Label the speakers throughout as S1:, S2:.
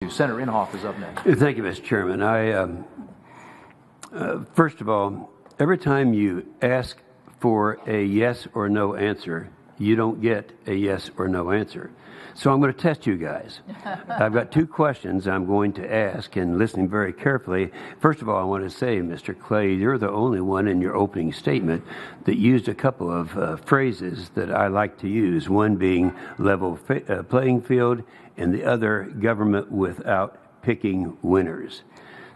S1: Senator Inhofe is up next.
S2: Thank you, Mr. Chairman. First of all, every time you ask for a yes or no answer, you don't get a yes or no answer. So I'm going to test you guys. I've got two questions I'm going to ask, and listening very carefully. First of all, I want to say, Mr. Clay, you're the only one in your opening statement that used a couple of phrases that I like to use, one being level playing field and the other government without picking winners.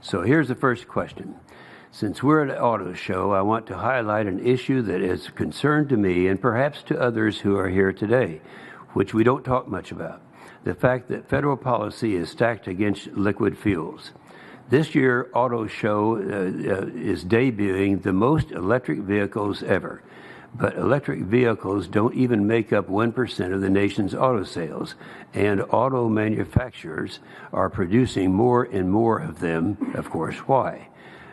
S2: So here's the first question. Since we're at an auto show, I want to highlight an issue that is a concern to me and perhaps to others who are here today, which we don't talk much about. The fact that federal policy is stacked against liquid fuels. This year, Auto Show is debuting the most electric vehicles ever. But electric vehicles don't even make up 1% of the nation's auto sales, and auto manufacturers are producing more and more of them. Of course, why?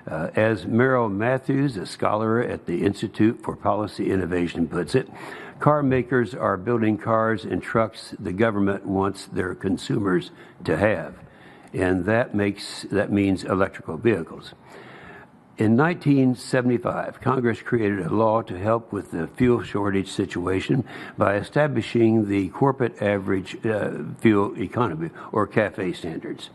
S2: As Merrill Matthews, a scholar at the Institute for Policy Innovation, puts it, car makers are building cars and trucks the government wants their consumers to have, and that means electrical vehicles. In 1975, Congress created a law to help with the fuel shortage situation by establishing the corporate average fuel economy, or CAFE standards.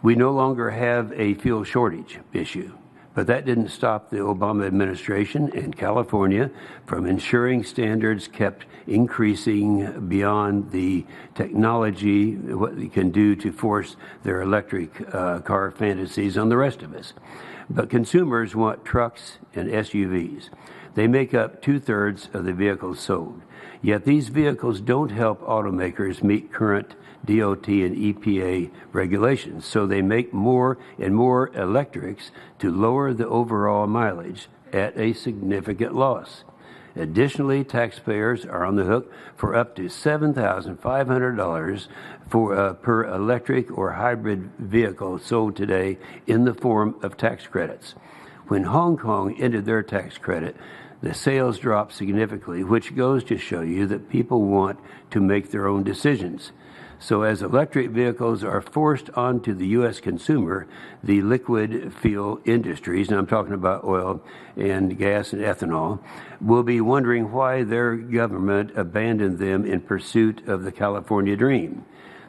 S2: We no longer have a fuel shortage issue, but that didn't stop the Obama administration in California from ensuring standards kept increasing beyond the technology, what they can do to force their electric car fantasies on the rest of us. But consumers want trucks and SUVs. They make up 2/3 of the vehicles sold. Yet these vehicles don't help automakers meet current DOT and EPA regulations, so they make more and more electrics to lower the overall mileage at a significant loss. Additionally, taxpayers are on the hook for up to $7,500 per electric or hybrid vehicle sold today in the form of tax credits. When Hong Kong ended their tax credit, the sales dropped significantly, which goes to show you that people want to make their own decisions. So as electric vehicles are forced onto the U.S. consumer, the liquid fuel industries, and I'm talking about oil and gas and ethanol, will be wondering why their government abandoned them in pursuit of the California dream.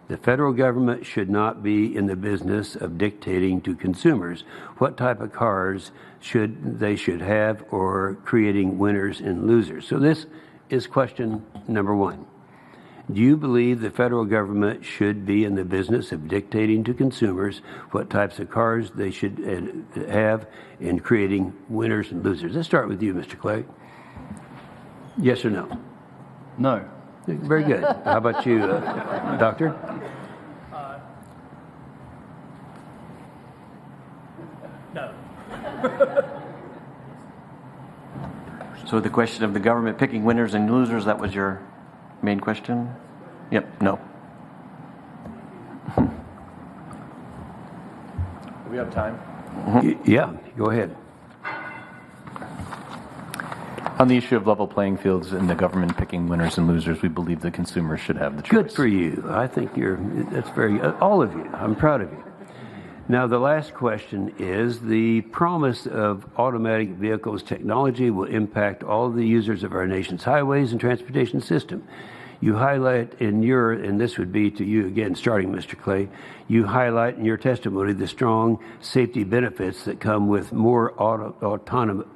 S2: The federal government should not be in the business of dictating to consumers what type of cars they should have or creating winners and losers. So this is question number one. Do you believe the federal government should be in the business of dictating to consumers what types of cars they should have and creating winners and losers? Let's start with you, Mr. Clay. Yes or no?
S1: No.
S2: Very good. How about you, Doctor?
S3: No.
S1: So the question of the government picking winners and losers, that was your main question? Yep, no.
S3: Do we have time?
S2: Yeah, go ahead.
S3: On the issue of level playing fields and the government picking winners and losers, we believe the consumer should have the choice.
S2: Good for you. I think that's very, all of you. I'm proud of you. Now, the last question is, the promise of automatic vehicles technology will impact all the users of our nation's highways and transportation system. You highlight and this would be to you again, starting Mr. Clay, you highlight in your testimony the strong safety benefits that come with more autonomous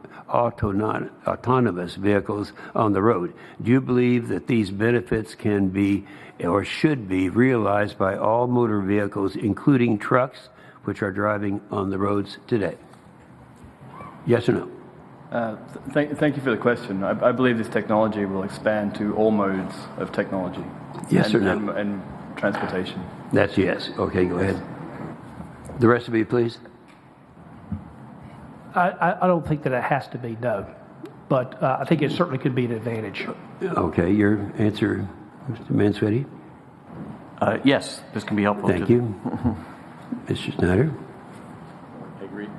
S2: vehicles on the road. Do you believe that these benefits can be or should be realized by all motor vehicles, including trucks, which are driving on the roads today? Yes or no?
S4: Thank you for the question. I believe this technology will expand to all modes of technology.
S2: Yes or no?
S4: And transportation.
S2: That's yes. Okay, go ahead. The rest of you, please.
S5: I don't think that it has to be no, but I think it certainly could be an advantage.
S2: Okay, your answer, Mr. Mansuetti?
S1: Yes, this can be helpful.
S2: Thank you. Mr. Snyder?
S4: I agree.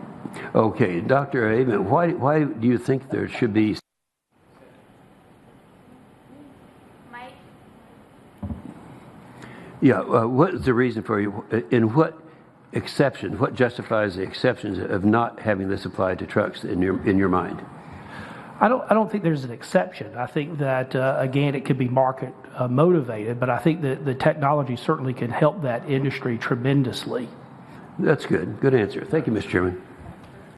S2: Okay, Dr. Avent, why do you think there should be... Yeah, what is the reason for you, in what exception, what justifies the exceptions of not having this apply to trucks in your mind?
S5: I don't think there's an exception. I think that, again, it could be market motivated, but I think that the technology certainly can help that industry tremendously.
S2: That's good. Good answer. Thank you, Mr. Chairman.